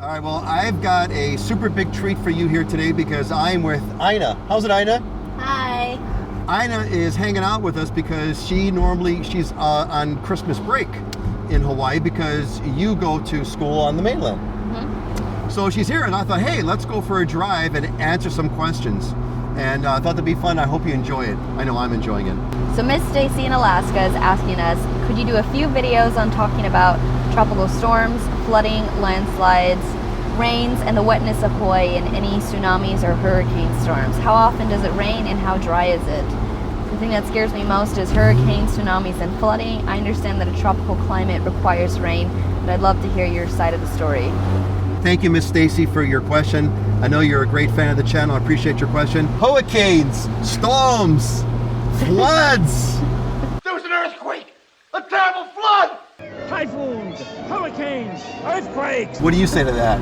All right, well, I've got a super big treat for you here today because I'm with Aina. How's it, Aina? Hi. Aina is hanging out with us because she's on Christmas break in Hawaii because you go to school on the mainland. Mm-hmm. So she's here and I thought, hey, let's go for a drive and answer some questions. And I thought that'd be fun. I hope you enjoy it. I know I'm enjoying it. So Miss Staci in Alaska is asking us, could you do a few videos on talking about tropical storms, flooding, landslides, rains, and the wetness of Hawaii and any tsunamis or hurricane storms? How often does it rain and how dry is it? The thing that scares me most is hurricanes, tsunamis, and flooding. I understand that a tropical climate requires rain, but I'd love to hear your side of the story. Thank you, Miss Staci, for your question. I know you're a great fan of the channel. I appreciate your question. Hurricanes, storms, floods. There was an earthquake! A terrible flood! Typhoons, hurricanes, earthquakes. What do you say to that?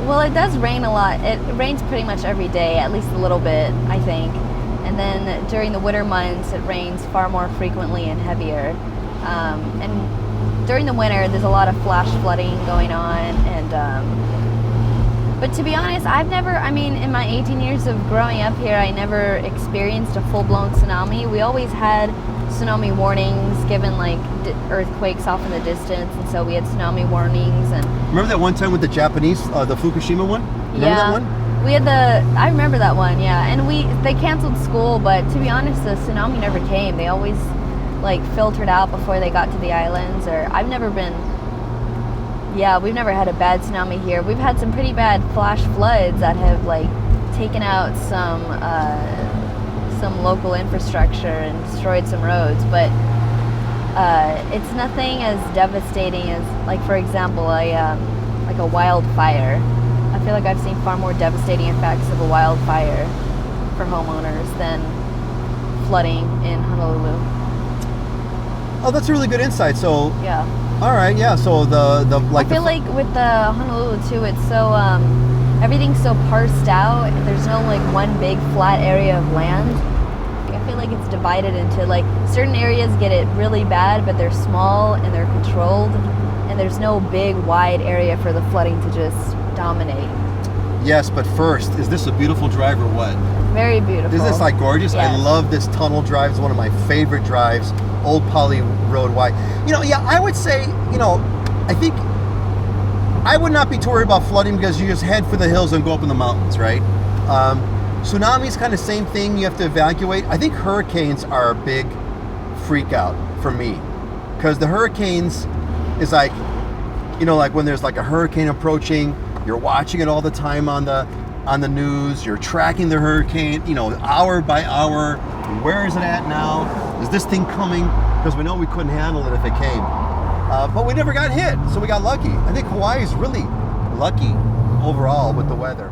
Well, it does rain a lot. It rains pretty much every day, at least a little bit, I think. And then during the winter months, it rains far more frequently and heavier. And during the winter, there's a lot of flash flooding going on. But to be honest, in my 18 years of growing up here, I never experienced a full-blown tsunami. We always had tsunami warnings given, like earthquakes off in the distance, and so we had tsunami warnings. And Remember that one time with the Japanese, the Fukushima one? Remember that one? I remember that one, yeah. And they canceled school, but to be honest, the tsunami never came. They always filtered out before they got to the islands. We've never had a bad tsunami here. We've had some pretty bad flash floods that have taken out some local infrastructure and destroyed some roads, but it's nothing as devastating as, for example, a wildfire. I feel like I've seen far more devastating effects of a wildfire for homeowners than flooding in Honolulu. Oh, that's a really good insight. So Yeah. all right, yeah. So I feel like with the Honolulu too, it's so everything's so parsed out. There's no one big flat area of land. I feel like it's divided into certain areas get it really bad, but they're small and they're controlled, and there's no big wide area for the flooding to just dominate. Yes, but first, is this a beautiful drive or what? Very beautiful. Isn't this gorgeous? Yes. I love this tunnel drive. It's one of my favorite drives. Old Poly Road Y. I would say, I think I would not be too worried about flooding because you just head for the hills and go up in the mountains, right? Tsunamis, kind of same thing. You have to evacuate. I think hurricanes are a big freak out for me because the hurricanes is when there's a hurricane approaching, you're watching it all the time on the news. You're tracking the hurricane, hour by hour. Where is it at now? Is this thing coming? Because we know we couldn't handle it if it came. But we never got hit, so we got lucky. I think Hawaii is really lucky overall with the weather.